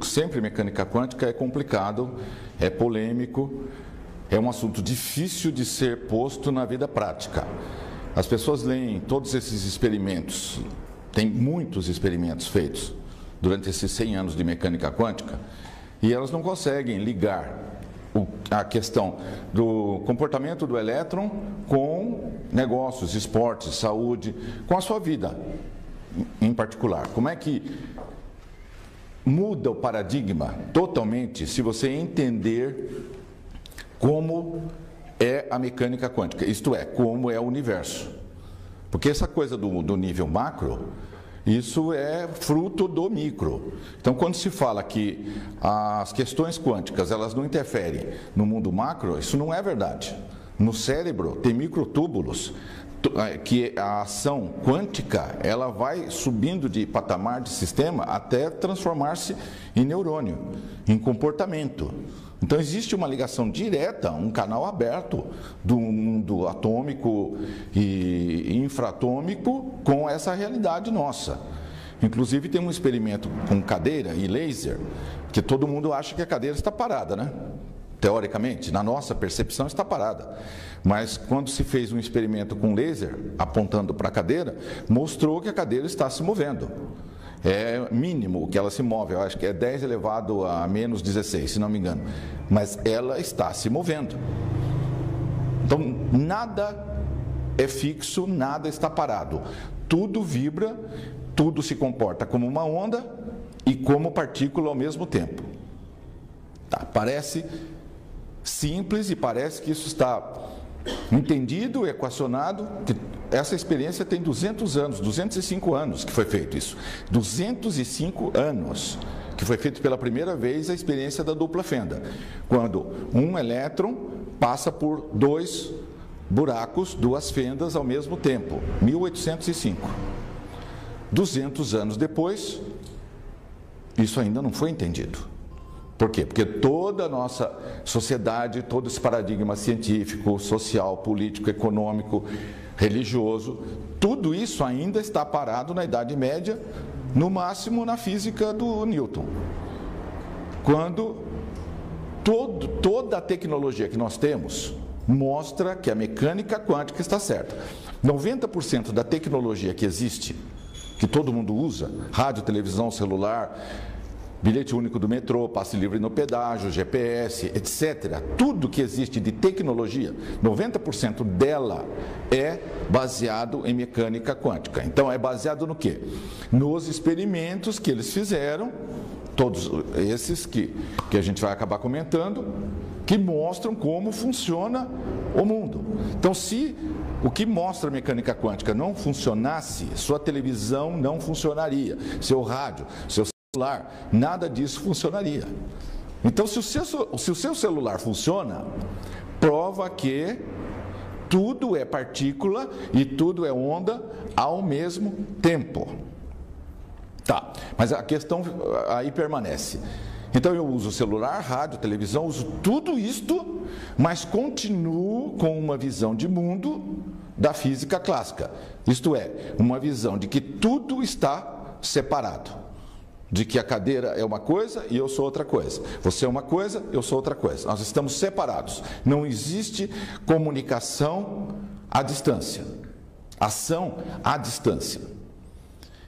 Sempre mecânica quântica é complicado, é polêmico, é um assunto difícil de ser posto na vida prática. As pessoas leem todos esses experimentos, tem muitos experimentos feitos durante esses 100 anos de mecânica quântica, e elas não conseguem ligar a questão do comportamento do elétron com negócios, esportes, saúde, com a sua vida em particular. Como é que muda o paradigma totalmente se você entender como é a mecânica quântica, isto é, como é o universo. Porque essa coisa do nível macro, isso é fruto do micro. Então, quando se fala que as questões quânticas elas não interferem no mundo macro, isso não é verdade. No cérebro tem microtúbulos que a ação quântica ela vai subindo de patamar de sistema até transformar-se em neurônio, em comportamento. Então existe uma ligação direta, um canal aberto do mundo atômico e infraatômico com essa realidade nossa. Inclusive tem um experimento com cadeira e laser, que todo mundo acha que a cadeira está parada, né? Teoricamente, na nossa percepção está parada. Mas quando se fez um experimento com laser, apontando para a cadeira, mostrou que a cadeira está se movendo. É mínimo que ela se move, eu acho que é 10 elevado a menos 16, se não me engano. Mas ela está se movendo. Então, nada é fixo, nada está parado. Tudo vibra, tudo se comporta como uma onda e como partícula ao mesmo tempo. Tá, parece simples e parece que isso está entendido, equacionado, que essa experiência tem 200 anos, 205 anos que foi feito isso. 205 anos que foi feito pela primeira vez a experiência da dupla fenda, quando um elétron passa por dois buracos, duas fendas ao mesmo tempo, 1805. 200 anos depois, isso ainda não foi entendido. Por quê? Porque toda a nossa sociedade, todo esse paradigma científico, social, político, econômico, religioso, tudo isso ainda está parado na Idade Média, no máximo na física do Newton. Quando toda a tecnologia que nós temos mostra que a mecânica quântica está certa. 90% da tecnologia que existe, que todo mundo usa, rádio, televisão, celular, bilhete único do metrô, passe livre no pedágio, GPS, etc. Tudo que existe de tecnologia, 90% dela é baseado em mecânica quântica. Então, é baseado no quê? Nos experimentos que eles fizeram, todos esses que a gente vai acabar comentando, que mostram como funciona o mundo. Então, se o que mostra a mecânica quântica não funcionasse, sua televisão não funcionaria, seu rádio, seu celular, nada disso funcionaria. Então, se o seu celular funciona, prova que tudo é partícula e tudo é onda ao mesmo tempo. Tá, mas a questão aí permanece. Então eu uso celular, rádio, televisão, uso tudo isto, mas continuo com uma visão de mundo da física clássica. Isto é, uma visão de que tudo está separado. De que a cadeira é uma coisa e eu sou outra coisa. Você é uma coisa, eu sou outra coisa. Nós estamos separados. Não existe comunicação à distância. Ação à distância.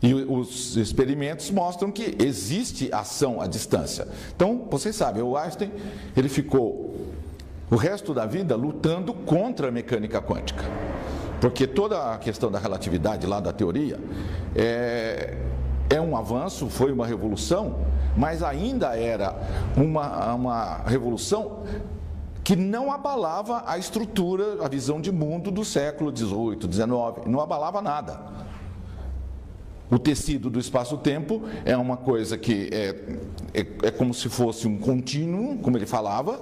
E os experimentos mostram que existe ação à distância. Então, vocês sabem, o Einstein, ele ficou o resto da vida lutando contra a mecânica quântica. Porque toda a questão da relatividade lá da teoria é um avanço, foi uma revolução, mas ainda era uma revolução que não abalava a estrutura, a visão de mundo do século XVIII, XIX, não abalava nada. O tecido do espaço-tempo é uma coisa que é como se fosse um contínuo, como ele falava,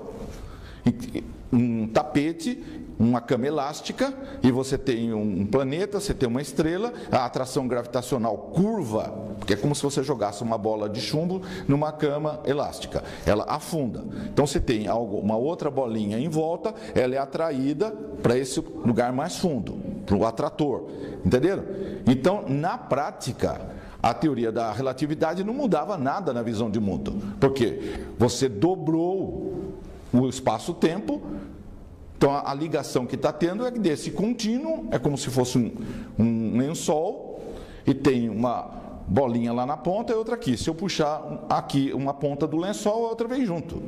um tapete, uma cama elástica, e você tem um planeta, você tem uma estrela, a atração gravitacional curva, porque é como se você jogasse uma bola de chumbo numa cama elástica, ela afunda. Então você tem uma outra bolinha em volta, ela é atraída para esse lugar mais fundo, para o atrator, entenderam? Então, na prática, a teoria da relatividade não mudava nada na visão de mundo. Porque você dobrou o espaço-tempo, então a ligação que está tendo é desse contínuo, é como se fosse um lençol, e tem uma bolinha lá na ponta e outra aqui. Se eu puxar aqui uma ponta do lençol, a outra vem junto.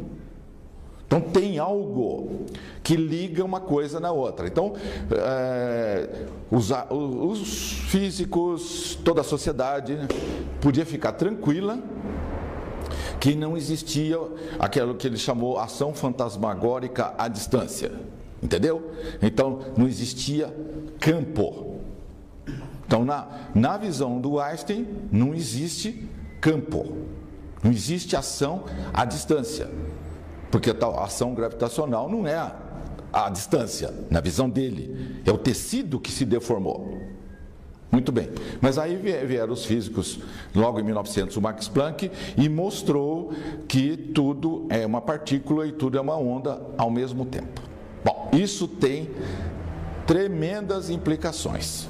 Então tem algo que liga uma coisa na outra. Então, os físicos, toda a sociedade podia ficar tranquila que não existia aquilo que ele chamou ação fantasmagórica à distância. Entendeu? Então, não existia campo. Então, na visão do Einstein, não existe campo. Não existe ação à distância. Porque a ação gravitacional não é a distância, na visão dele. É o tecido que se deformou. Muito bem. Mas aí vieram os físicos, logo em 1900, o Max Planck, e mostrou que tudo é uma partícula e tudo é uma onda ao mesmo tempo. Bom, isso tem tremendas implicações.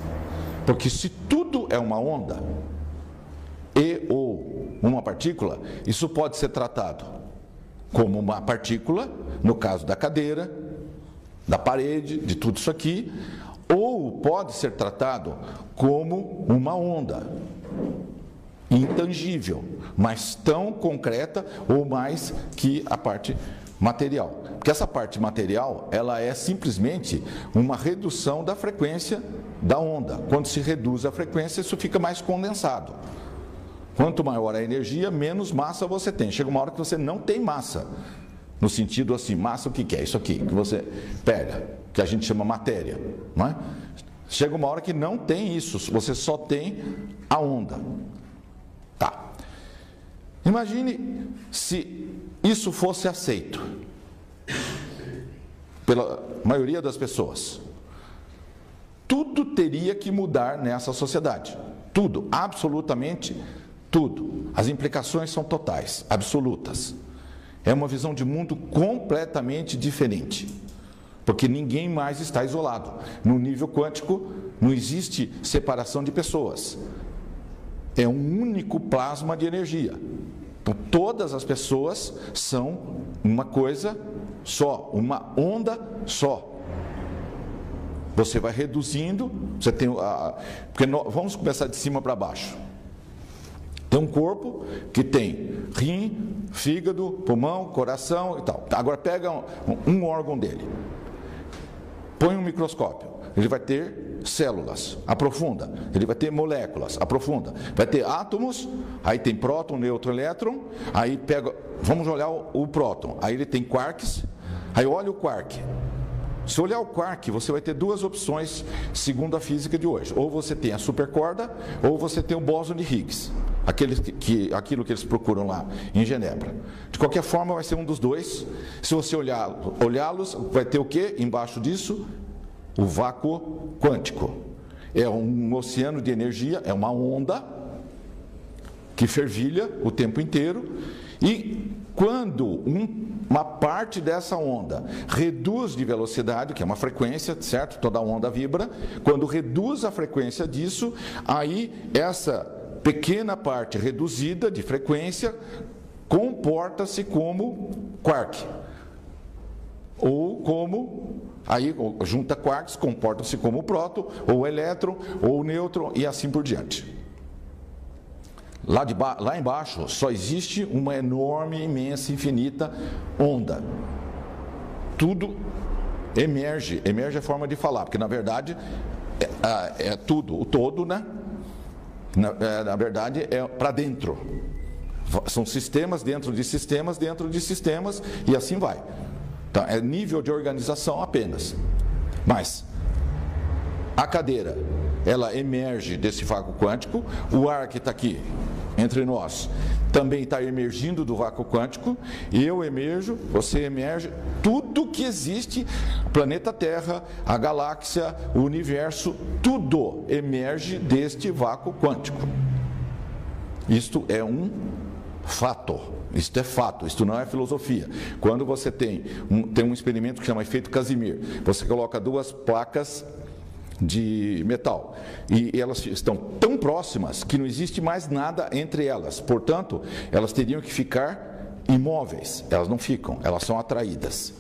Porque se tudo é uma onda ou uma partícula, isso pode ser tratado como uma partícula, no caso da cadeira, da parede, de tudo isso aqui, ou pode ser tratado como uma onda intangível, mas tão concreta ou mais que a parte material. Porque essa parte material, ela é simplesmente uma redução da frequência da onda. Quando se reduz a frequência, isso fica mais condensado. Quanto maior a energia, menos massa você tem. Chega uma hora que você não tem massa. No sentido assim, massa o que é? Isso aqui, que você pega, que a gente chama matéria. Não é? Chega uma hora que não tem isso, você só tem a onda. Tá. Imagine se isso fosse aceito pela maioria das pessoas. Tudo teria que mudar nessa sociedade. Tudo, absolutamente tudo. As implicações são totais, absolutas. É uma visão de mundo completamente diferente. Porque ninguém mais está isolado. No nível quântico, não existe separação de pessoas. É um único plasma de energia. Então, todas as pessoas são uma coisa só, uma onda só. Você vai reduzindo, você tem vamos começar de cima para baixo. Tem um corpo que tem rim, fígado, pulmão, coração e tal. Agora pega um órgão dele, põe um microscópio, ele vai ter células, aprofunda, ele vai ter moléculas, aprofunda, vai ter átomos, aí tem próton, nêutron, elétron, aí pega, vamos olhar o próton, aí ele tem quarks, aí olha o quark. Se olhar o quark, você vai ter duas opções segundo a física de hoje. Ou você tem a supercorda, ou você tem o bóson de Higgs. Aquilo que eles procuram lá em Genebra. De qualquer forma, vai ser um dos dois. Se você olhá-los, vai ter o quê? Embaixo disso, o vácuo quântico. É um oceano de energia, é uma onda que fervilha o tempo inteiro. E quando uma parte dessa onda reduz de velocidade, que é uma frequência, certo? Toda onda vibra. Quando reduz a frequência disso, aí essa pequena parte reduzida de frequência comporta-se como quark. Ou como, aí junta quarks, comporta-se como próton, ou elétron, ou nêutron e assim por diante. Lá embaixo só existe uma enorme, imensa, infinita onda. Tudo emerge. Emerge é forma de falar, porque na verdade é tudo, o todo, né? Na verdade é para dentro. São sistemas dentro de sistemas, dentro de sistemas, e assim vai. Então, é nível de organização apenas. Mas a cadeira, ela emerge desse vácuo quântico, o ar que está aqui entre nós também está emergindo do vácuo quântico, eu emerjo, você emerge, tudo que existe, o planeta Terra, a galáxia, o universo, tudo emerge deste vácuo quântico. Isto é um fato, isto é fato, isto não é filosofia. Quando você tem um experimento que chama efeito Casimir, você coloca duas placas de metal. E elas estão tão próximas que não existe mais nada entre elas. Portanto, elas teriam que ficar imóveis. Elas não ficam, elas são atraídas.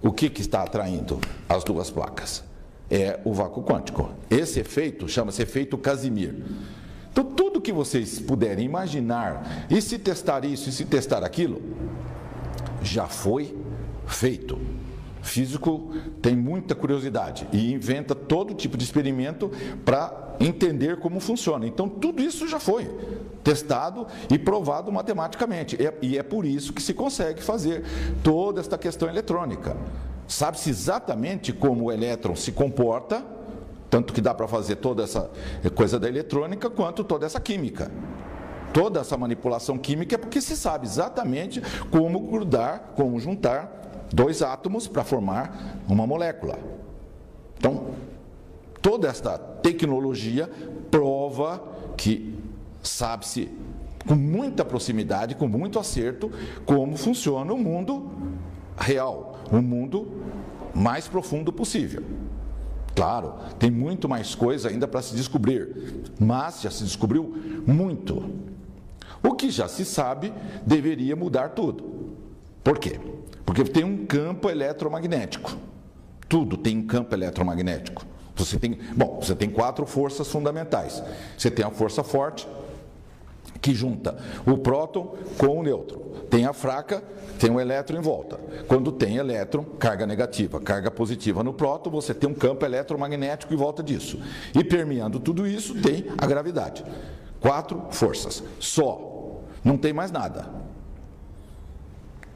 O que está atraindo as duas placas? É o vácuo quântico. Esse efeito chama-se efeito Casimir. Então, tudo que vocês puderem imaginar, e se testar isso, e se testar aquilo, já foi feito. O físico tem muita curiosidade e inventa todo tipo de experimento para entender como funciona. Então, tudo isso já foi testado e provado matematicamente. E é por isso que se consegue fazer toda esta questão eletrônica. Sabe-se exatamente como o elétron se comporta, tanto que dá para fazer toda essa coisa da eletrônica, quanto toda essa química. Toda essa manipulação química é porque se sabe exatamente como grudar, como juntar dois átomos para formar uma molécula. Então, toda esta tecnologia prova que sabe-se com muita proximidade, com muito acerto, como funciona o mundo real, o mundo mais profundo possível. Claro, tem muito mais coisa ainda para se descobrir, mas já se descobriu muito. O que já se sabe deveria mudar tudo. Por quê? Porque tem um campo eletromagnético. Tudo tem um campo eletromagnético. Você tem 4 forças fundamentais. Você tem a força forte, que junta o próton com o nêutron. Tem a fraca, tem o elétron em volta. Quando tem elétron, carga negativa, carga positiva no próton, você tem um campo eletromagnético em volta disso. E permeando tudo isso, tem a gravidade. 4 forças. Só. Não tem mais nada.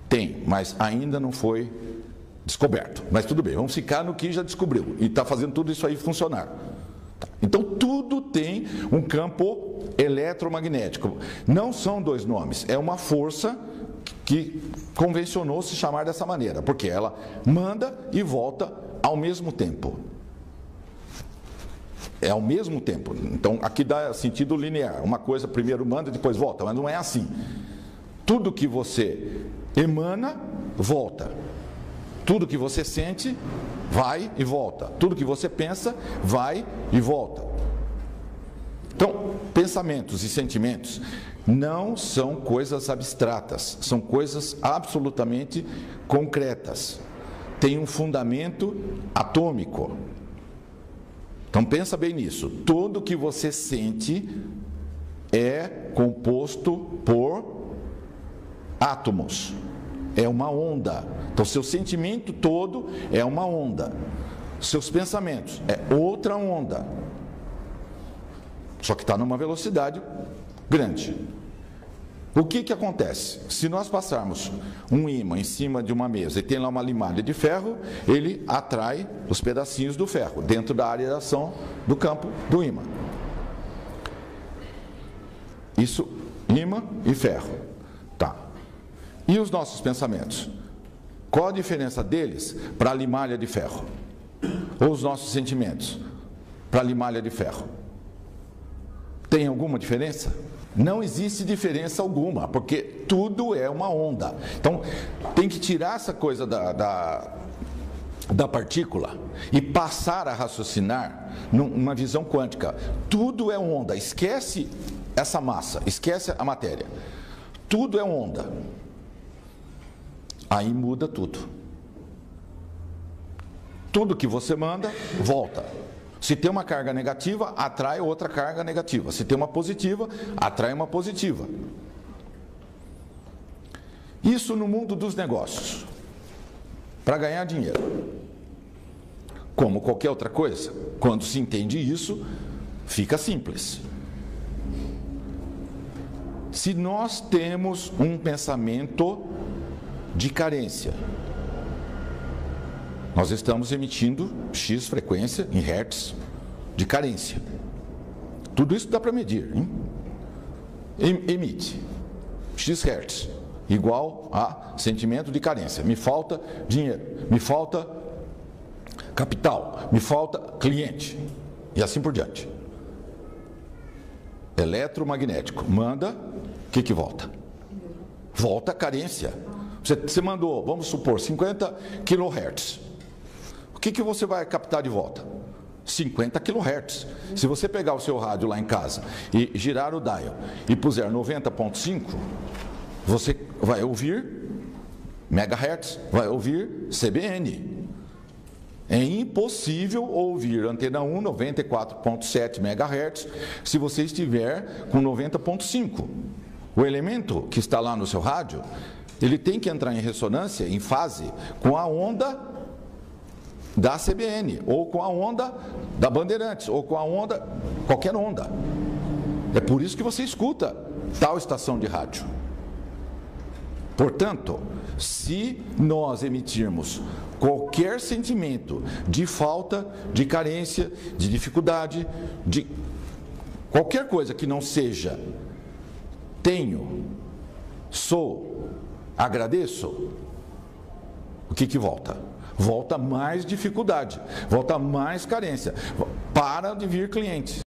Tem, mas ainda não foi descoberto. Mas tudo bem, vamos ficar no que já descobriu. E está fazendo tudo isso aí funcionar. Então, tudo tem um campo eletromagnético. Não são 2 nomes, é uma força que convencionou se chamar dessa maneira, porque ela manda e volta ao mesmo tempo. É ao mesmo tempo. Então, aqui dá sentido linear. Uma coisa primeiro manda e depois volta, mas não é assim. Tudo que você emana, volta. Tudo que você sente, vai e volta. Tudo que você pensa, vai e volta. Então, pensamentos e sentimentos não são coisas abstratas, são coisas absolutamente concretas. Tem um fundamento atômico. Então, pensa bem nisso. Tudo que você sente é composto por átomos. É uma onda. Então, seu sentimento todo é uma onda. Seus pensamentos é outra onda. Só que está numa velocidade grande. O que acontece? Se nós passarmos um ímã em cima de uma mesa e tem lá uma limalha de ferro, ele atrai os pedacinhos do ferro dentro da área de ação do campo do ímã. Isso, ímã e ferro. Tá. E os nossos pensamentos? Qual a diferença deles para a limalha de ferro? Ou os nossos sentimentos para a limalha de ferro? Tem alguma diferença? Não existe diferença alguma, porque tudo é uma onda. Então, tem que tirar essa coisa da partícula e passar a raciocinar numa visão quântica. Tudo é onda. Esquece essa massa, esquece a matéria. Tudo é onda. Aí muda tudo. Tudo que você manda, volta. Se tem uma carga negativa, atrai outra carga negativa. Se tem uma positiva, atrai uma positiva. Isso no mundo dos negócios. Para ganhar dinheiro. Como qualquer outra coisa, quando se entende isso, fica simples. Se nós temos um pensamento de carência, nós estamos emitindo X frequência em hertz de carência. Tudo isso dá para medir, hein? Emite X hertz igual a sentimento de carência. Me falta dinheiro, me falta capital, me falta cliente e assim por diante. Eletromagnético, manda, o que volta? Volta a carência. Você mandou, vamos supor, 50 kHz. O que você vai captar de volta? 50 kHz. Se você pegar o seu rádio lá em casa e girar o dial e puser 90.5, você vai ouvir megahertz, vai ouvir CBN. É impossível ouvir antena 1 94.7 MHz se você estiver com 90.5. O elemento que está lá no seu rádio, ele tem que entrar em ressonância, em fase, com a onda da CBN, ou com a onda da Bandeirantes, ou com a onda, qualquer onda. É por isso que você escuta tal estação de rádio. Portanto, se nós emitirmos qualquer sentimento de falta, de carência, de dificuldade, de qualquer coisa que não seja tenho, sou, agradeço, o que volta? Volta mais dificuldade, volta mais carência, para de vir clientes.